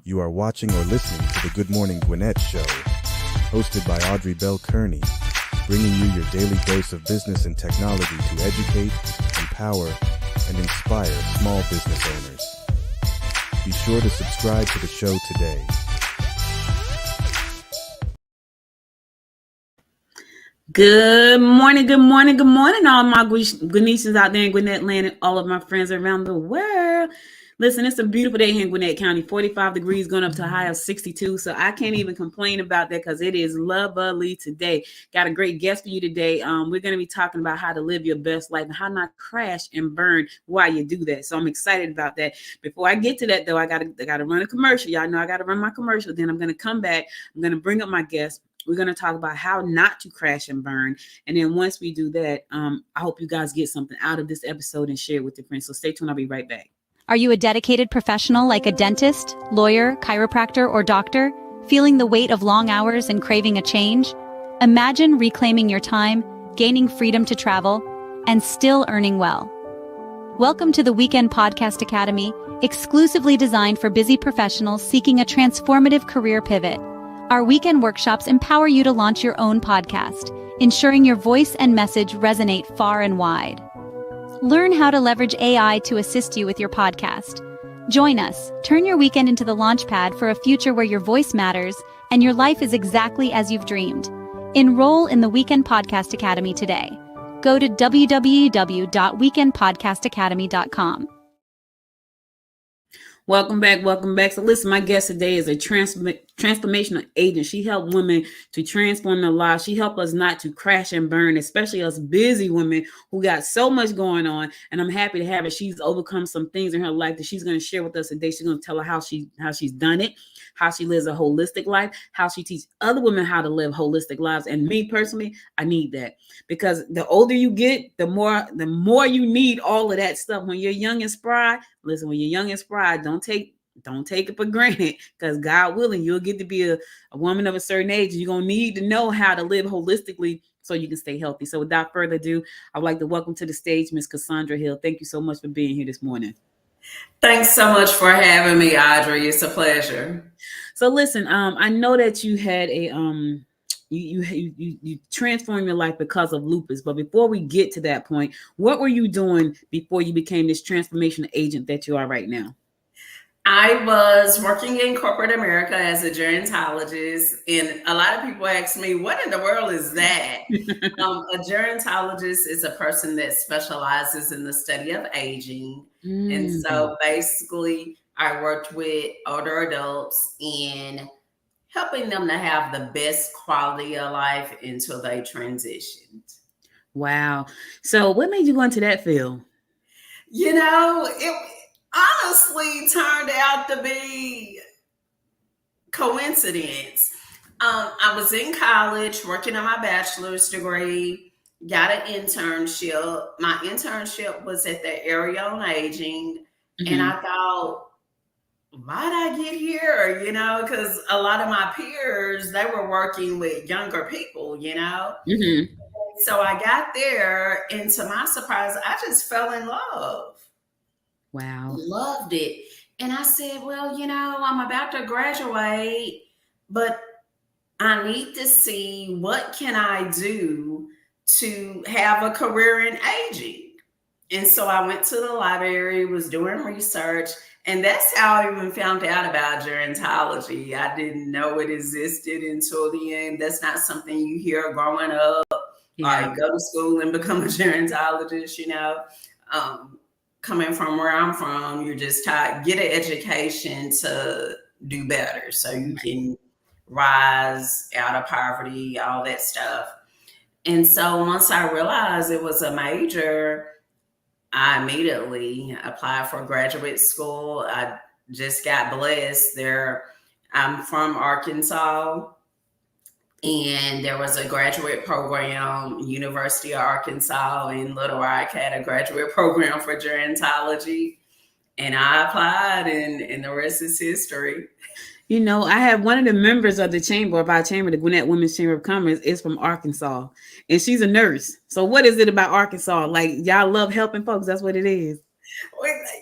You are watching or listening to the Good Morning Gwinnett Show, hosted by Audrey Bell Kearney, bringing you your daily dose of business and technology to educate, empower, and inspire small business owners. Be sure to subscribe to the show today. Good morning, all my Gwinnetians out there in Gwinnett land and all of my friends around the world. Listen, it's a beautiful day here in Gwinnett County, 45 degrees going up to a high of 62. So I can't even complain about that because it is lovely today. Got a great guest for you today. We're going to be talking about how to live your best life and how not to crash and burn while you do that. So I'm excited about that. Before I get to that, though, I got to run a commercial. Y'all know I got to run my commercial. Then I'm going to come back. I'm going to bring up my guest. We're going to talk about how not to crash and burn. And then once we do that, I hope you guys get something out of this episode and share it with your friends. So stay tuned. I'll be right back. Are you a dedicated professional like a dentist, lawyer, chiropractor, or doctor, feeling the weight of long hours and craving a change? Imagine reclaiming your time, gaining freedom to travel, and still earning well. Welcome to the Weekend Podcast Academy, exclusively designed for busy professionals seeking a transformative career pivot. Our weekend workshops empower you to launch your own podcast, ensuring your voice and message resonate far and wide. Learn how to leverage AI to assist you with your podcast. Join us, turn your weekend into the launchpad for a future where your voice matters and your life is exactly as you've dreamed. Enroll in the Weekend Podcast Academy today. Go to www.weekendpodcastacademy.com. Welcome back. So listen, my guest today is a transformational agent. She helped women to transform their lives. She helped us not to crash and burn, especially us busy women who got so much going on. And I'm happy to have her. She's overcome some things in her life that she's going to share with us today. She's going to tell her how she's done it, how she lives a holistic life, how she teaches other women how to live holistic lives. And me personally, I need that because the older you get, the more you need all of that stuff. When you're young and spry, listen, when you're young and spry, don't take it for granted because God willing, you'll get to be a woman of a certain age. You're going to need to know how to live holistically so you can stay healthy. So without further ado, I'd like to welcome to the stage, Miss Cassandra Hill. Thank you so much for being here this morning. Thanks so much for having me, Audrey. It's a pleasure. So listen, I know that you had you transformed your life because of lupus. But before we get to that point, what were you doing before you became this transformational agent that you are right now? I was working in corporate America as a gerontologist, and a lot of people ask me, what in the world is that? A gerontologist is a person that specializes in the study of aging. And so basically, I worked with older adults in helping them to have the best quality of life until they transitioned. Wow. So what made you go into that field? It honestly turned out to be coincidence. I was in college working on my bachelor's degree, got an internship. My internship was at the area on aging. And I thought, why'd I get here? Because a lot of my peers, they were working with younger people, So I got there, and to my surprise, I just fell in love. Wow. Loved it. And I said, well, I'm about to graduate, but I need to see what can I do to have a career in aging. And so I went to the library, was doing research, and that's how I even found out about gerontology. I didn't know it existed until the end. That's not something you hear growing up. Yeah. Like go to school and become a gerontologist, coming from where I'm from, you're just taught, get an education to do better so you can rise out of poverty, all that stuff. And so once I realized it was a major, I immediately applied for graduate school. I just got blessed there. I'm from Arkansas, and there was a graduate program, University of Arkansas in Little Rock had a graduate program for gerontology. And I applied, and the rest is history. I have one of the members of the chamber, the Gwinnett Women's Chamber of Commerce, is from Arkansas, and she's a nurse. So what is it about Arkansas? Like, y'all love helping folks. That's what it is.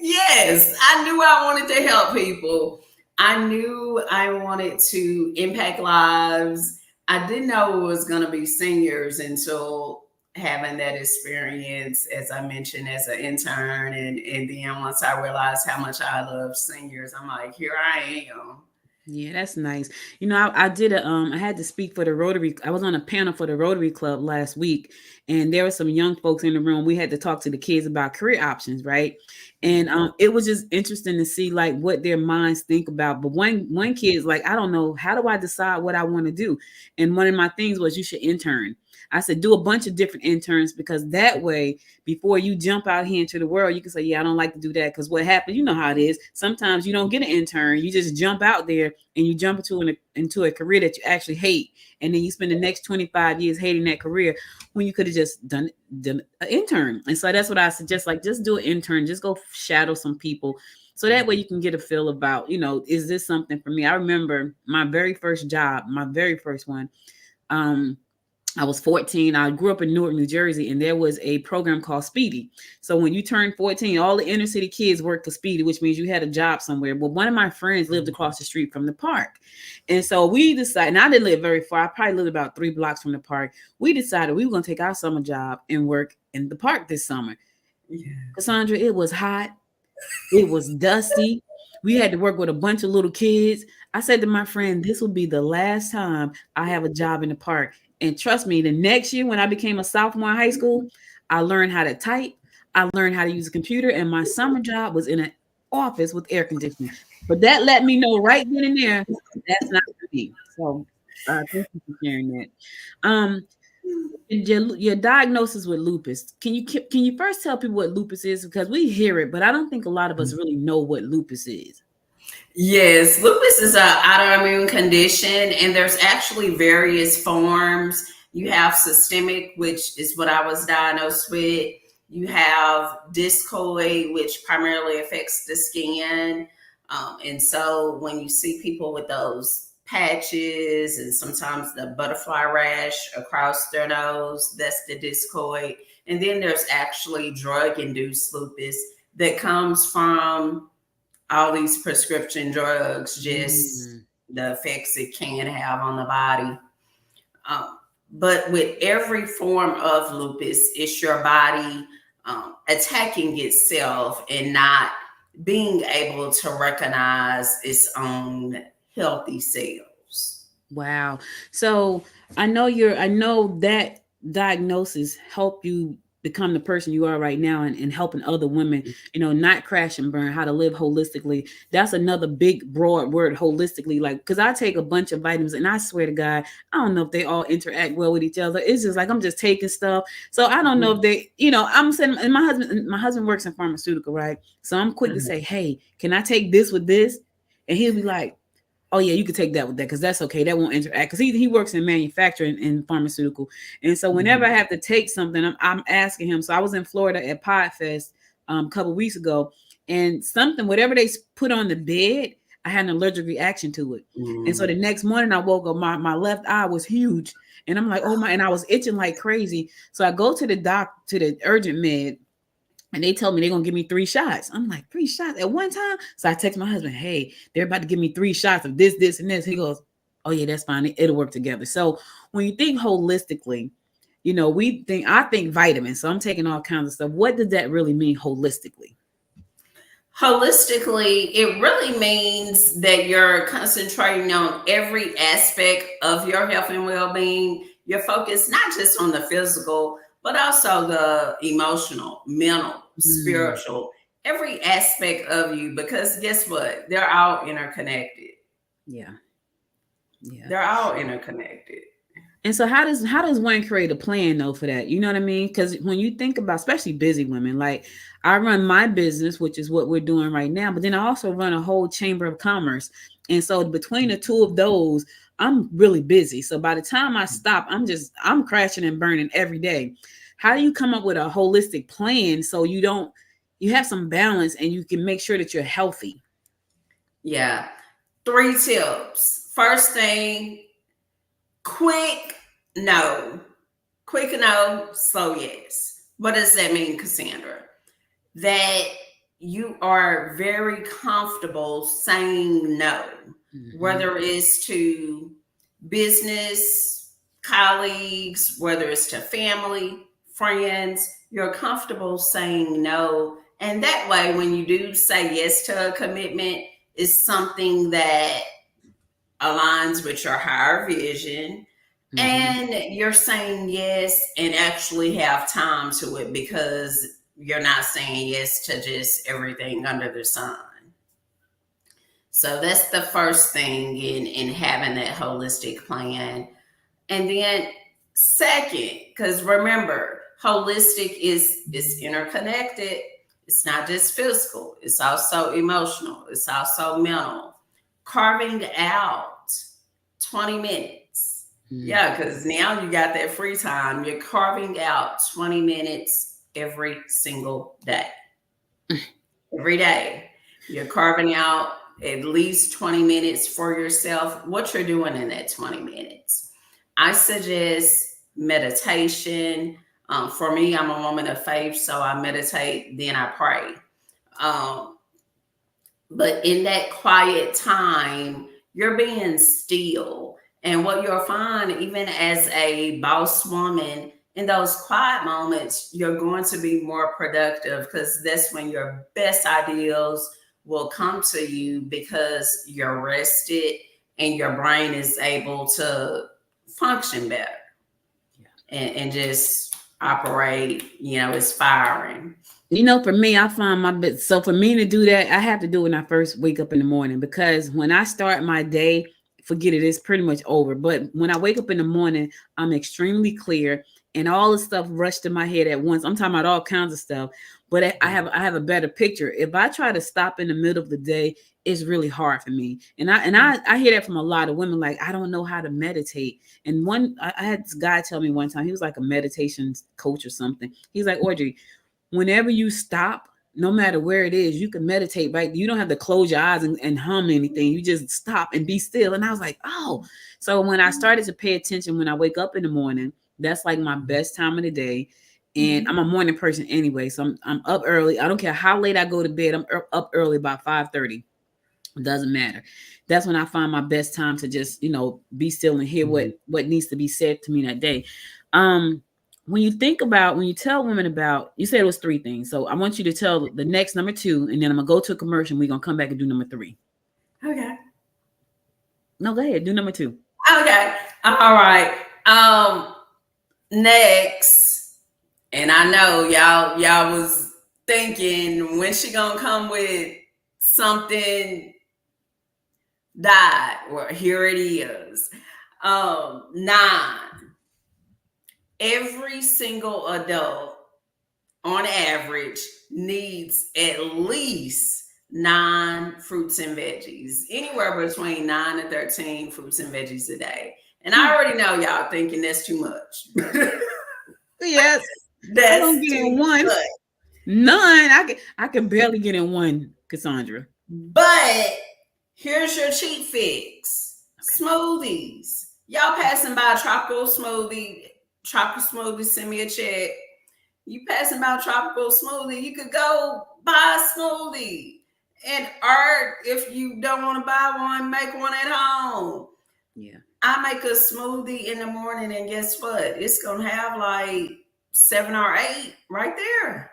Yes, I knew I wanted to help people. I knew I wanted to impact lives. I didn't know it was going to be seniors until having that experience, as I mentioned, as an intern. And then once I realized how much I love seniors, I'm like, here I am. Yeah, that's nice. You know, I did I had to speak for the Rotary. I was on a panel for the Rotary Club last week, and there were some young folks in the room. We had to talk to the kids about career options, right? And it was just interesting to see like what their minds think about. But one kid is like, I don't know, how do I decide what I want to do? And one of my things was you should intern. I said, do a bunch of different interns, because that way, before you jump out here into the world, you can say, yeah, I don't like to do that. Because what happens, you know how it is. Sometimes you don't get an intern. You just jump out there and you jump into a career that you actually hate. And then you spend the next 25 years hating that career when you could have just done an intern. And so that's what I suggest. Like, just do an intern. Just go shadow some people. So that way you can get a feel about, is this something for me? I remember my very first job, my very first one. I was 14. I grew up in Newark, New Jersey, and there was a program called Speedy. So when you turned 14, all the inner city kids worked for Speedy, which means you had a job somewhere. But one of my friends lived across the street from the park. And so we decided, and I didn't live very far. I probably lived about 3 blocks from the park. We decided we were going to take our summer job and work in the park this summer. Yeah. Cassandra, it was hot. It was dusty. We had to work with a bunch of little kids. I said to my friend, this will be the last time I have a job in the park. And trust me, the next year when I became a sophomore in high school, I learned how to type. I learned how to use a computer. And my summer job was in an office with air conditioning. But that let me know right then and there, that's not for me. So thank you for sharing that. Your diagnosis with lupus. Can you first tell people what lupus is? Because we hear it, but I don't think a lot of us really know what lupus is. Yes, lupus is an autoimmune condition, and there's actually various forms. You have systemic, which is what I was diagnosed with. You have discoid, which primarily affects the skin. And so when you see people with those patches and sometimes the butterfly rash across their nose, that's the discoid. And then there's actually drug-induced lupus that comes from all these prescription drugs, just the effects it can have on the body. But with every form of lupus, it's your body attacking itself and not being able to recognize its own healthy cells. Wow. So I know that diagnosis helped you become the person you are right now, and helping other women, not crash and burn, how to live holistically. That's another big, broad word, holistically. Like, because I take a bunch of vitamins, and I swear to God, I don't know if they all interact well with each other. It's just like I'm just taking stuff. So I don't know if they, I'm saying, and my husband works in pharmaceutical, right? So I'm quick to say, hey, can I take this with this? And he'll be like, oh yeah, you can take that with that, because that's okay. That won't interact, because he works in manufacturing and pharmaceutical. And so whenever I have to take something, I'm asking him. So I was in Florida at PodFest a couple weeks ago, and whatever they put on the bed, I had an allergic reaction to it. And so the next morning I woke up, my left eye was huge, and I'm like, oh my, and I was itching like crazy. So I go to the urgent med, and they told me they're going to give me 3 shots. I'm like, 3 shots at one time? So I text my husband, hey, they're about to give me 3 shots of this, this, and this. He goes, oh yeah, that's fine. It'll work together. So when you think holistically, I think vitamins. So I'm taking all kinds of stuff. What does that really mean holistically? Holistically, it really means that you're concentrating on every aspect of your health and well-being. You're focused not just on the physical, but also the emotional, mental, spiritual, every aspect of you, because guess what? They're all interconnected. Yeah. They're all interconnected. And so how does one create a plan though for that? You know what I mean? Because when you think about, especially busy women, like I run my business, which is what we're doing right now, but then I also run a whole chamber of commerce. And so between the two of those, I'm really busy. So by the time I stop, I'm crashing and burning every day. How do you come up with a holistic plan so you have some balance and you can make sure that you're healthy? Yeah. 3 tips. First thing, quick no, slow yes. What does that mean, Cassandra? That you are very comfortable saying no, whether it's to business, colleagues, whether it's to family, friends, you're comfortable saying no. And that way, when you do say yes to a commitment, it's something that aligns with your higher vision. And you're saying yes and actually have time to it, because you're not saying yes to just everything under the sun. So that's the first thing in having that holistic plan. And then second, because remember, holistic is interconnected. It's not just physical, it's also emotional, it's also mental. Carving out 20 minutes. Yeah, because now you got that free time. You're carving out 20 minutes every single day. Every day. You're carving out at least 20 minutes for yourself. What you're doing in that 20 minutes. I suggest meditation. For me, I'm a woman of faith, so I meditate, then I pray. But in that quiet time, you're being still. And what you'll find, even as a boss woman, in those quiet moments, you're going to be more productive, because that's when your best ideas will come to you, because you're rested and your brain is able to function better and just operate, it's firing. For me, I find my bit. So for me to do that, I have to do it when I first wake up in the morning, because when I start my day, forget it, it's pretty much over. But when I wake up in the morning, I'm extremely clear, and all the stuff rushed in my head at once. I'm talking about all kinds of stuff, but I have a better picture. If I try to stop in the middle of the day, it's really hard for me. And I hear that from a lot of women, like, I don't know how to meditate. And I had this guy tell me one time, he was like a meditation coach or something. He's like, Audrey, whenever you stop, no matter where it is, you can meditate, right? You don't have to close your eyes and hum anything. You just stop and be still. And I was like, oh. So when I started to pay attention, when I wake up in the morning, that's like my best time of the day. And I'm a morning person anyway. So I'm up early. I don't care how late I go to bed. I'm up early, about 5:30. It doesn't matter. That's when I find my best time to just, be still and hear what needs to be said to me that day. When you tell women about, you said it was 3 things. So I want you to tell the next number 2, and then I'm going to go to a commercial. And we're going to come back and do number 3. Okay. No, go ahead. Do number 2. Okay. All right. Next, and I know y'all was thinking, when she going to come with something that, well, here it is. 9. Every single adult, on average, needs at least 9 fruits and veggies, anywhere between 9 and 13 fruits and veggies a day. And I already know y'all thinking that's too much. Yes, that's I don't get in one. Much. None. I can barely get in one, Cassandra. But here's your cheat fix: smoothies. Y'all passing by a tropical smoothie, send me a check. You passing by a tropical smoothie, you could go buy a smoothie. Or if you don't want to buy one, make one at home. Yeah. I make a smoothie in the morning, and guess what? It's going to have like 7 or 8 right there.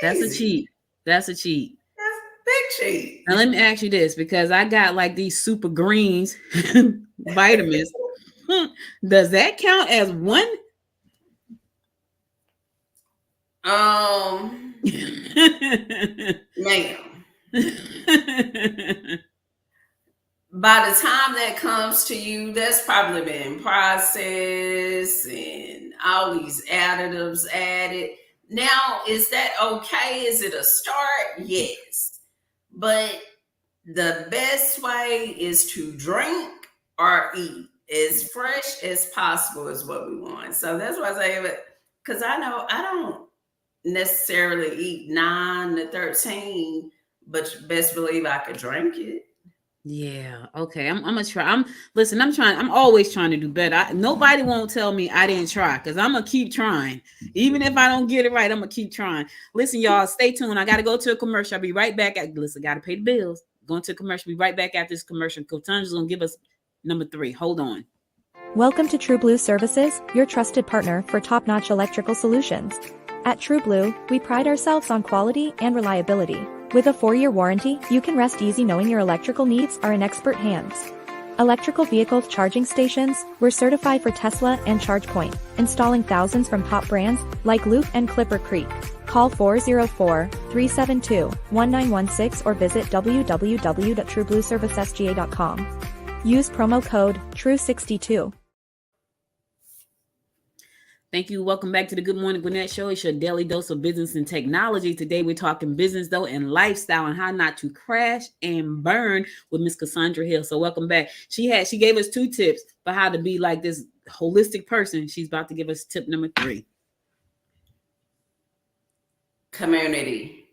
That's a cheat. That's a cheat. That's a big cheat. Now let me ask you this, because I got like these super greens vitamins. Does that count as one? Ma'am. By the time that comes to you, that's probably been processed and all these additives added. Now, is that okay? Is it a start? Yes. But the best way is to drink or eat as fresh as possible is what we want. So that's why I say, because I know I don't necessarily eat 9 to 13, but best believe I could drink it. Yeah. Okay. I'm gonna try. I'm always trying to do better. Nobody won't tell me I didn't try because I'm gonna keep trying. Even if I don't get it right, I'm gonna keep trying. Listen, y'all, stay tuned. I gotta go to a commercial. I'll be right back. Listen, gotta pay the bills. Going to a commercial. Be right back after this commercial. Cassandra's gonna give us number 3. Hold on. Welcome to True Blue Services, your trusted partner for top-notch electrical solutions. At True Blue, we pride ourselves on quality and reliability. With a 4-year warranty, you can rest easy knowing your electrical needs are in expert hands. Electrical vehicle charging stations, we're certified for Tesla and ChargePoint, installing thousands from top brands like Loop and Clipper Creek. Call 404-372-1916 or visit www.trueblueservicesga.com. Use promo code TRUE62. Thank you. Welcome back to the Good Morning Gwinnett Show. It's your daily dose of business and technology. Today we're talking business though and lifestyle and how not to crash and burn with Miss Cassandra Hill. So welcome back. She gave us 2 tips for how to be like this holistic person. She's about to give us tip number 3. Community.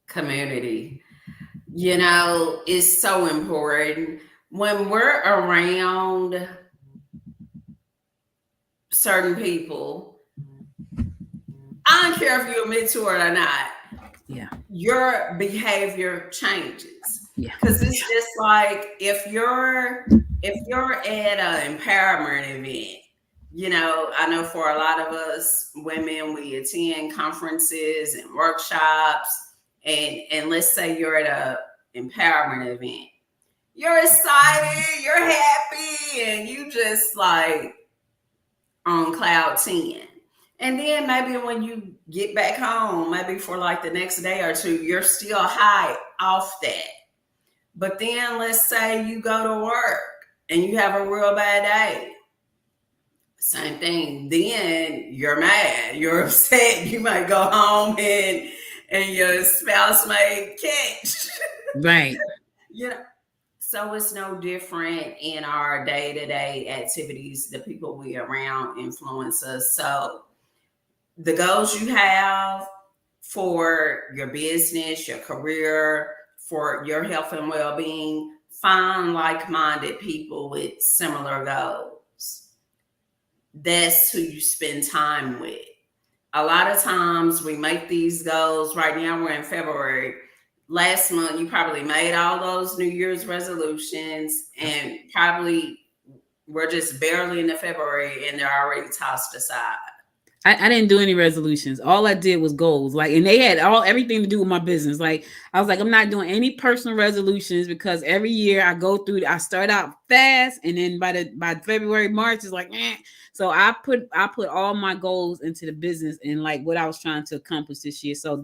Community. You know, it's so important when we're around certain people. I don't care if you admit to it or not. Yeah. Your behavior changes. Yeah. Because it's just like if you're at an empowerment event, you know, I know for a lot of us women, we attend conferences and workshops, and let's say you're at a empowerment event. You're excited, you're happy, and you just like on cloud 10. And then maybe when you get back home, maybe for like the next day or 2, you're still high off that. But then let's say you go to work and you have a real bad day. Same thing. Then you're mad, you're upset. You might go home and your spouse may catch. Right. You know, so it's no different in our day-to-day activities. The people we around influence us. So the goals you have for your business, your career, for your health and well-being, find like-minded people with similar goals. That's who you spend time with. A lot of times we make these goals. Right now we're in February. Last month, you probably made all those New Year's resolutions, and probably we're just barely into February and they're already tossed aside. I didn't do any resolutions. All I did was goals. Like, and they had everything to do with my business. Like, I was like, I'm not doing any personal resolutions because every year I go through, I start out fast, and then by February, March, it's like, eh. So I put all my goals into the business and like what I was trying to accomplish this year. So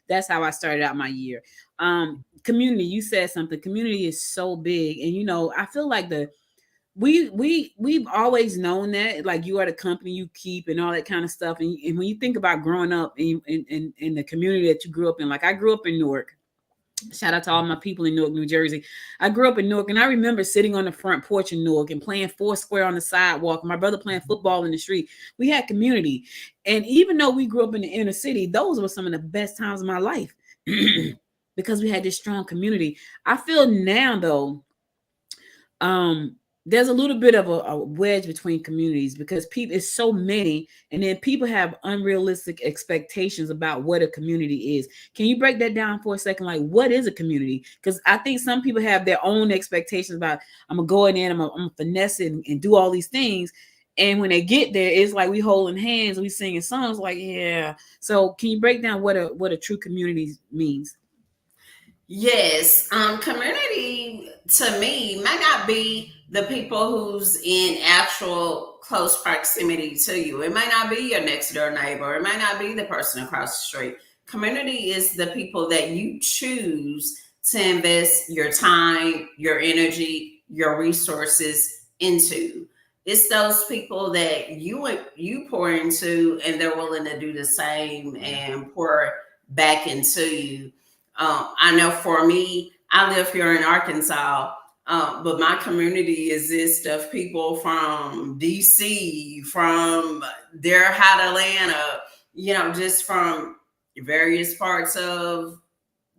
that's how I started out my year. Community, you said something. Community is so big, and you know, I feel like we've always known that, like, you are the company you keep and all that kind of stuff. And when you think about growing up in the community that you grew up in, like I grew up in Newark. Shout out to all my people in Newark, New Jersey. I grew up in Newark, and I remember sitting on the front porch in Newark and playing Foursquare on the sidewalk. My brother playing football in the street. We had community. And even though we grew up in the inner city, those were some of the best times of my life because we had this strong community. I feel now, though, there's a little bit of a wedge between communities because people, it's so many, and then people have unrealistic expectations about what a community is. Can you break that down for a second? Like, what is a community? Because I think some people have their own expectations about, I'm gonna go in there, I'm gonna finesse it and do all these things. And when they get there, it's like we holding hands, we singing songs, like, yeah. So can you break down what a true community means? Yes. Community to me may not be the people who's in actual close proximity to you. It might not be your next door neighbor. It might not be the person across the street. Community is the people that you choose to invest your time, your energy, your resources into. It's those people that you pour into, and they're willing to do the same and pour back into you. I know for me, I live here in Arkansas, but my community exists of people from DC, from their hot Atlanta, you know, just from various parts of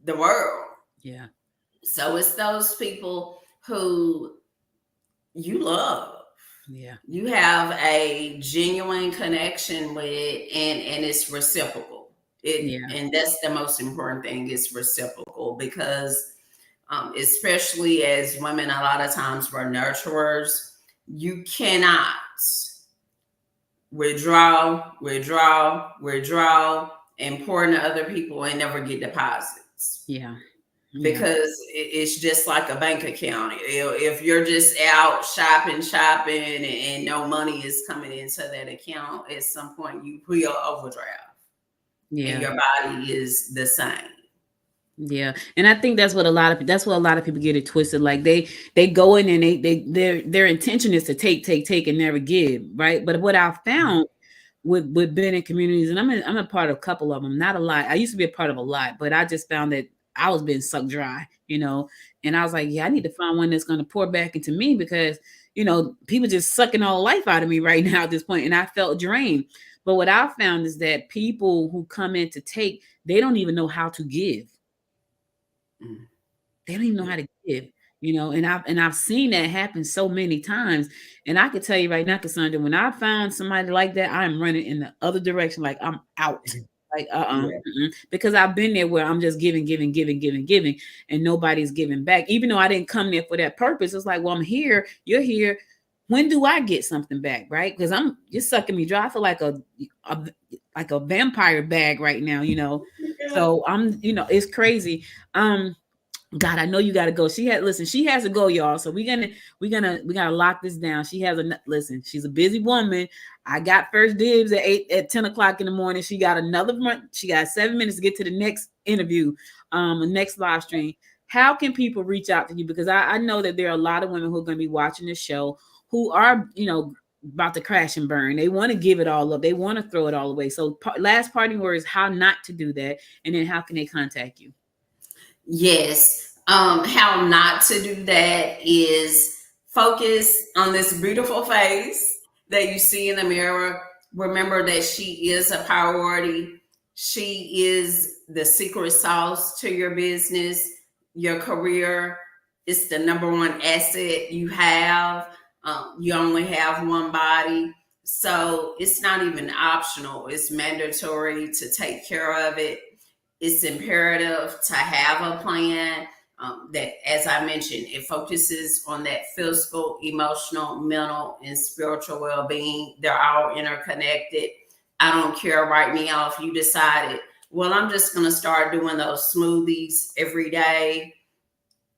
the world. Yeah. So it's those people who you love. Yeah. You have a genuine connection with, and it's reciprocal. Yeah. And that's the most important thing, is reciprocal, because especially as women, a lot of times we're nurturers. You cannot withdraw, and pour into other people and never get deposits. Yeah. Because it's just like a bank account. If you're just out shopping and no money is coming into that account, at some point you will overdraft. Yeah. And your body is the same. Yeah. And I think that's what a lot of people get it twisted. Like they go in and their intention is to take and never give, right? But what I found with being in communities, and I'm a part of a couple of them, not a lot. I used to be a part of a lot, but I just found that I was being sucked dry, and I was like, yeah, I need to find one that's going to pour back into me, because people just sucking all life out of me right now at this point, and I felt drained. But what I found is that people who come in to take, they don't even know how to give. They don't even know how to give, and I've seen that happen so many times. And I can tell you right now, Cassandra, when I found somebody like that, I'm running in the other direction, like I'm out. Like, because I've been there where I'm just giving, and nobody's giving back. Even though I didn't come there for that purpose, it's like, well, I'm here, you're here. When do I get something back, right? Because you're sucking me dry. I feel like a vampire bag right now, So I'm, it's crazy. God, I know you got to go. She has to go, y'all. So we gotta lock this down. Listen, she's a busy woman. I got first dibs at 10 o'clock in the morning. She got 7 minutes to get to the next interview, next live stream. How can people reach out to you? Because I know that there are a lot of women who are going to be watching this show who are, about to crash and burn. They want to give it all up. They want to throw it all away. So last parting words, how not to do that. And then how can they contact you? Yes. How not to do that is focus on this beautiful face that you see in the mirror. Remember that she is a priority. She is the secret sauce to your business, your career. It's the number one asset you have. You only have one body. So it's not even optional. It's mandatory to take care of it. It's imperative to have a plan that, as I mentioned, it focuses on that physical, emotional, mental, and spiritual well-being. They're all interconnected. I don't care right now if you decided, well, I'm just going to start doing those smoothies every day.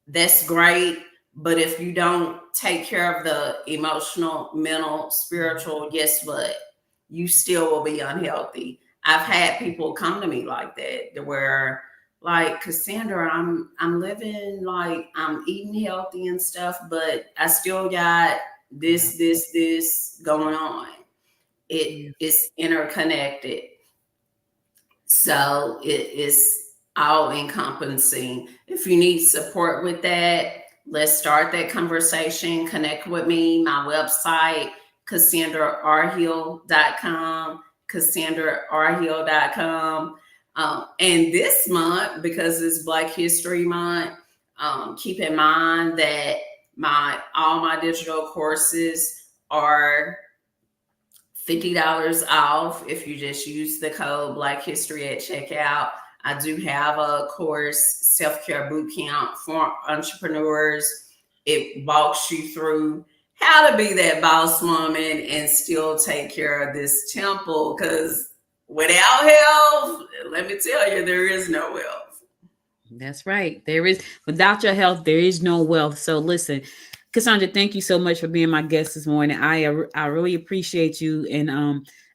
That's great. But if you don't take care of the emotional, mental, spiritual, guess what? You still will be unhealthy. I've had people come to me like that, where like, Cassandra, I'm living, like, I'm eating healthy and stuff, but I still got this going on. It is interconnected. So it is all encompassing. If you need support with that, let's start that conversation. Connect with me. My website, CassandraRhill.com, CassandraRhill.com. And this month, because it's Black History Month, keep in mind that all my digital courses are $50 off if you just use the code Black History at checkout. I do have a course, Self-Care Bootcamp for entrepreneurs. It walks you through how to be that boss woman and still take care of this temple, because without health, let me tell you, there is no wealth. That's right. Without your health, there is no wealth. So listen, Cassandra, thank you so much for being my guest this morning. I really appreciate you. And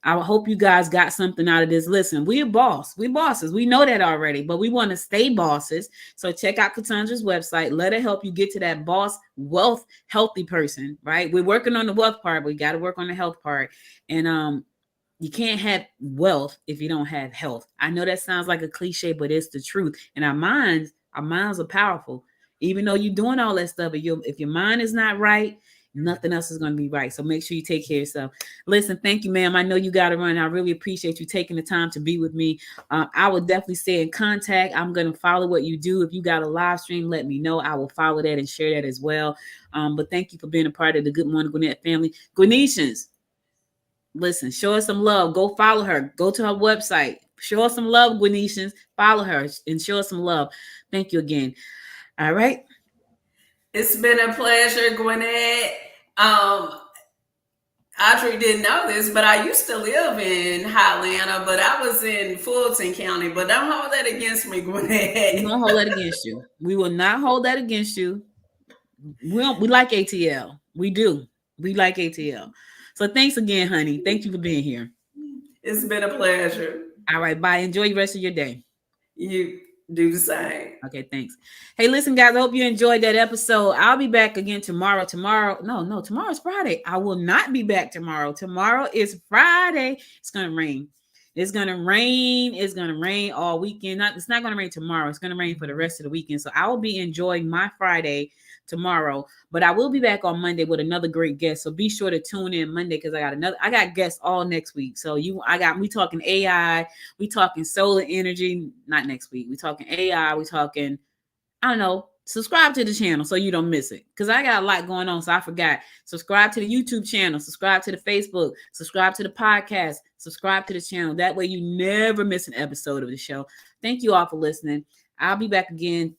I hope you guys got something out of this. Listen, we're bosses. We know that already, but we want to stay bosses. So check out Cassandra's website. Let her help you get to that boss, wealth, healthy person, right? We're working on the wealth part, but we got to work on the health part. And you can't have wealth if you don't have health. I know that sounds like a cliche, but it's the truth. And our minds are powerful. Even though you're doing all that stuff, if your mind is not right, nothing else is going to be right. So make sure you take care of yourself. Listen, thank you, ma'am. I know you got to run. I really appreciate you taking the time to be with me. I will definitely stay in contact. I'm going to follow what you do. If you got a live stream, let me know. I will follow that and share that as well. But thank you for being a part of the Good Morning Gwinnett family. Gwinnetians, listen, show us some love. Go follow her. Go to her website. Show us some love, Gwinnetians. Follow her and show us some love. Thank you again. All right. It's been a pleasure, Gwinnett. Audrey didn't know this, but I used to live in Highlanda, but I was in Fulton County. But don't hold that against me, Gwinnett. We won't hold that against you. We will not hold that against you. We like ATL. We do. We like ATL. So thanks again, honey. Thank you for being here. It's been a pleasure. All right, bye. Enjoy the rest of your day. You do the same. Okay, thanks. Hey, listen, guys, I hope you enjoyed that episode. I'll be back again tomorrow. Tomorrow's Friday. I will not be back tomorrow. Tomorrow is Friday. It's going to rain. It's going to rain. It's going to rain all weekend. It's not going to rain tomorrow. It's going to rain for the rest of the weekend. So I will be enjoying my Friday tomorrow, but I will be back on Monday with another great guest. So be sure to tune in Monday because I got guests all next week. So we talking AI, we talking solar energy, not next week. We talking AI, we talking, I don't know. Subscribe to the channel so you don't miss it because I got a lot going on. So I forgot. Subscribe to the YouTube channel, subscribe to the Facebook, subscribe to the podcast, subscribe to the channel. That way you never miss an episode of the show. Thank you all for listening. I'll be back again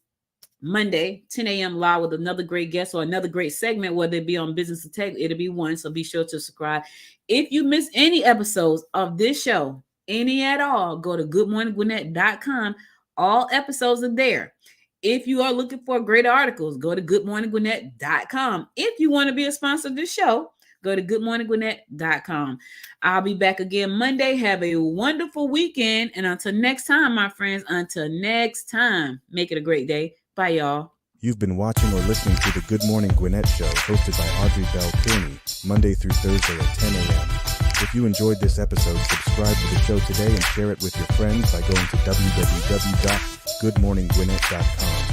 Monday, 10 a.m. live with another great guest or another great segment, whether it be on Business Integrity, it'll be one. So be sure to subscribe. If you miss any episodes of this show, any at all, go to goodmorninggwinnett.com. All episodes are there. If you are looking for great articles, go to goodmorninggwinnett.com. If you want to be a sponsor of this show, go to goodmorninggwinnett.com. I'll be back again Monday. Have a wonderful weekend. And until next time, my friends, make it a great day. Bye, y'all. You've been watching or listening to the Good Morning Gwinnett Show, hosted by Audrey Bell Kearney, Monday through Thursday at 10 a.m. If you enjoyed this episode, subscribe to the show today and share it with your friends by going to www.goodmorninggwinnett.com.